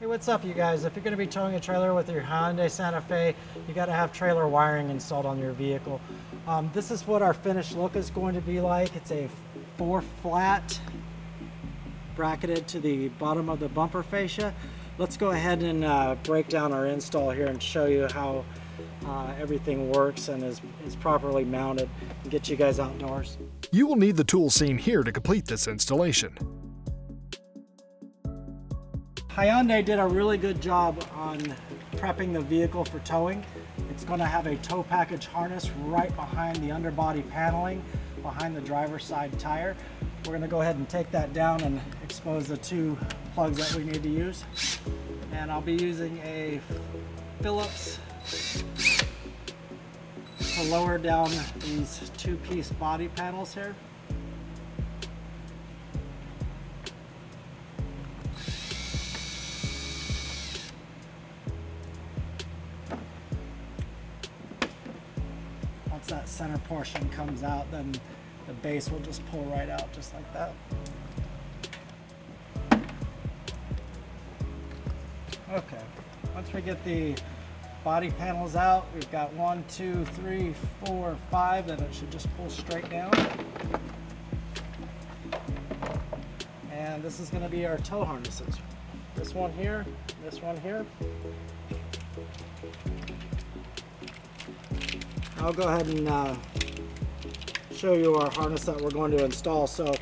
Hey, what's up you guys? If you're going to be towing a trailer with your Hyundai Santa Fe, you got to have trailer wiring installed on your vehicle. This is what our finished look is going to be like. It's a 4-flat bracketed to the bottom of the bumper fascia. Let's go ahead and break down our install here and show you how everything works and is properly mounted and get you guys outdoors. You will need the tools seen here to complete this installation. Hyundai did a really good job on prepping the vehicle for towing. It's going to have a tow package harness right behind the underbody paneling, behind the driver's side tire. We're going to go ahead and take that down and expose the 2 plugs that we need to use. And I'll be using a Phillips to lower down these 2-piece body panels here. Once that center portion comes out, then the base will just pull right out just like that. Okay, once we get the body panels out, we've got 1, 2, 3, 4, 5, then it should just pull straight down. And this is going to be our tow harnesses. This one here, this one here. I'll go ahead and show you our harness that we're going to install. So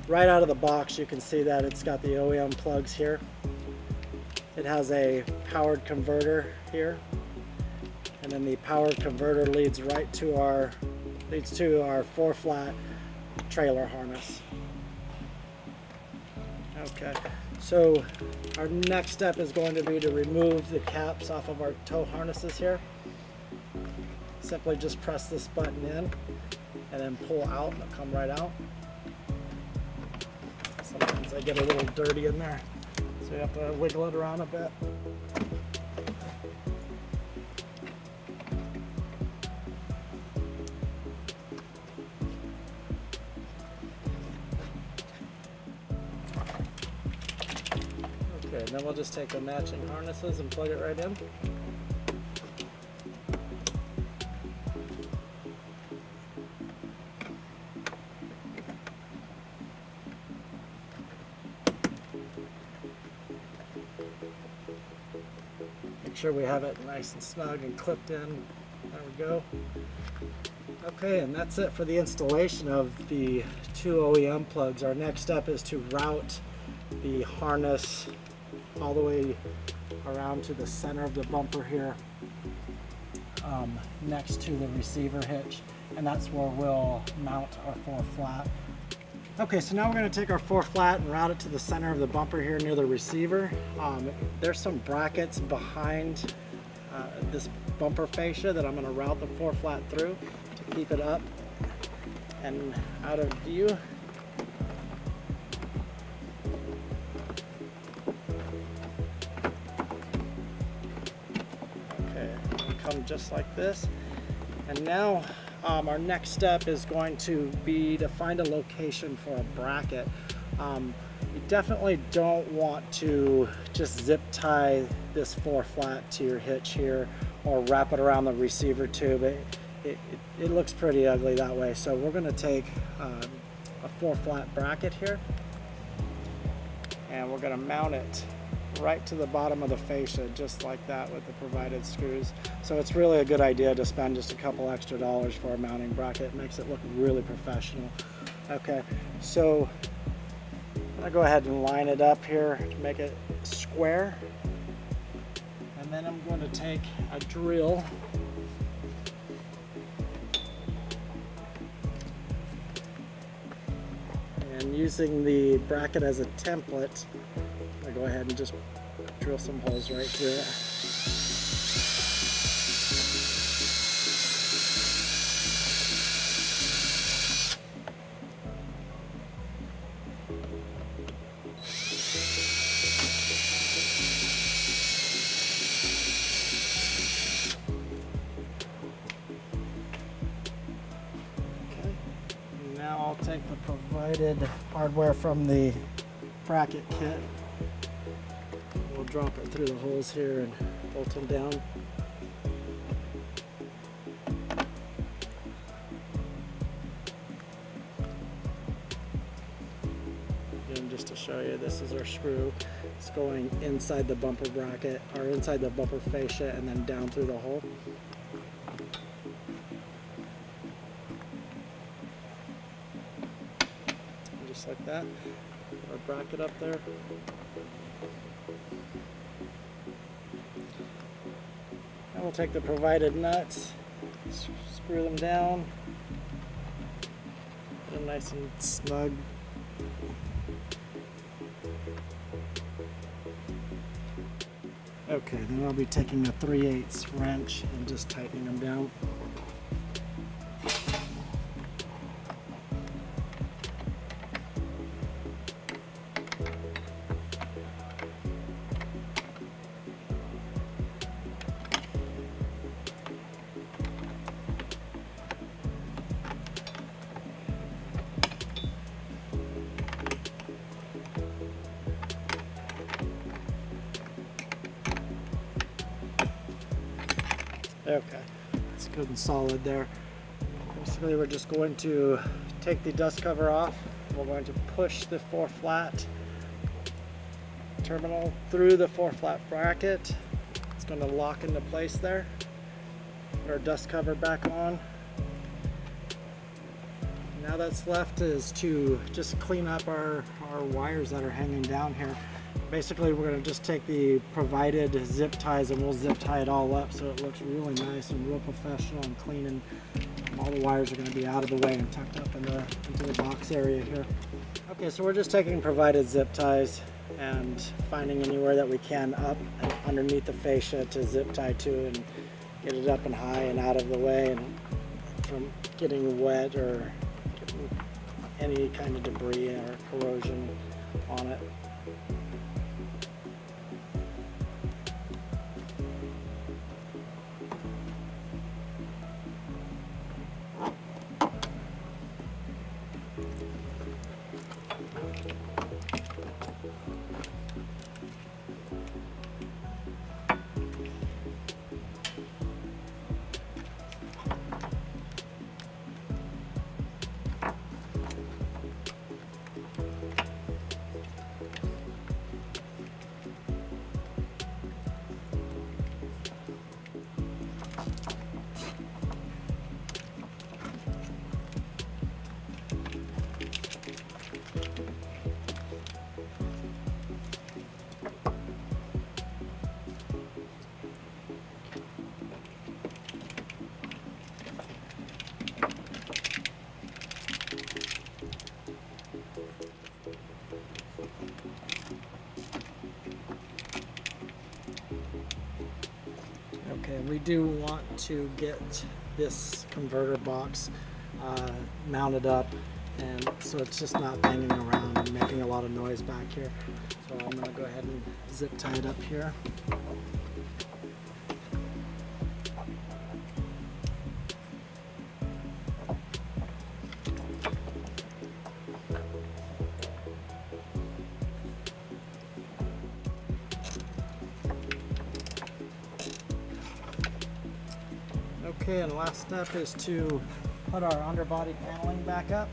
right out of the box you can see that it's got the OEM plugs here. It has a powered converter here, and then the powered converter leads to our 4-flat trailer harness. Okay, so our next step is going to be to remove the caps off of our tow harnesses here. Simply just press this button in and then pull out and it'll come right out. Sometimes they get a little dirty in there, so you have to wiggle it around a bit. Okay, and then we'll just take the matching harnesses and plug it right in. Make sure we have it nice and snug and clipped in. There we go. Okay, and that's it for the installation of the 2 OEM plugs. Our next step is to route the harness all the way around to the center of the bumper here, next to the receiver hitch, and that's where we'll mount our 4-flat. Okay, so now we're going to take our 4-flat and route it to the center of the bumper here near the receiver. There's some brackets behind this bumper fascia that I'm going to route the 4-flat through to keep it up and out of view. Okay, it'll come just like this. And now our next step is going to be to find a location for a bracket. You definitely don't want to just zip tie this 4-flat to your hitch here or wrap it around the receiver tube. It looks pretty ugly that way. So we're going to take a 4-flat bracket here and we're going to mount it right to the bottom of the fascia just like that with the provided screws. So it's really a good idea to spend just a couple extra dollars for a mounting bracket. It makes it look really professional. Okay, so I'm gonna go ahead and line it up here to make it square, and then I'm going to take a drill and using the bracket as a template, I go ahead and just drill some holes right through it. Okay, now I'll take the provided hardware from the bracket kit. we'll drop it through the holes here and bolt them down. Again, just to show you, this is our screw. It's going inside the bumper bracket, or inside the bumper fascia, and then down through the hole. And just like that, our bracket up there. And we'll take the provided nuts, screw them down, get them nice and snug. Okay, then I'll be taking a 3/8 wrench and just tightening them down. Okay, it's good and solid there. Basically, we're just going to take the dust cover off. We're going to push the 4-flat terminal through the 4-flat bracket. It's going to lock into place there. Put our dust cover back on. Now that's left is to just clean up our wires that are hanging down here. Basically, we're going to just take the provided zip ties and we'll zip tie it all up so it looks really nice and real professional and clean, and all the wires are going to be out of the way and tucked up into the box area here. Okay, so we're just taking provided zip ties and finding anywhere that we can up and underneath the fascia to zip tie to and get it up and high and out of the way and from getting wet or getting any kind of debris or corrosion on it. Okay, we do want to get this converter box mounted up, and so it's just not banging around and making a lot of noise back here. So I'm going to go ahead and zip tie it up here. Okay, and the last step is to put our underbody paneling back up.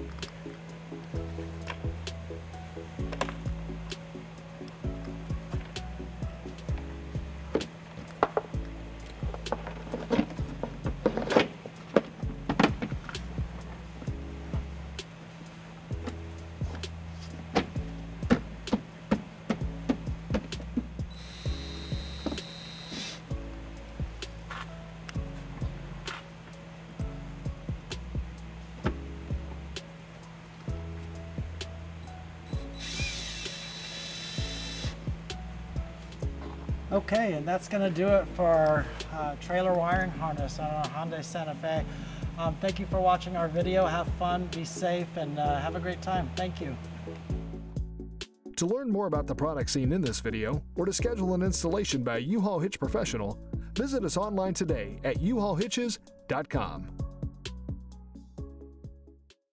Okay, and that's going to do it for our trailer wiring harness on our Hyundai Santa Fe. Thank you for watching our video. Have fun, be safe, and have a great time. Thank you. To learn more about the products seen in this video, or to schedule an installation by U-Haul Hitch Professional, visit us online today at uhaulhitches.com.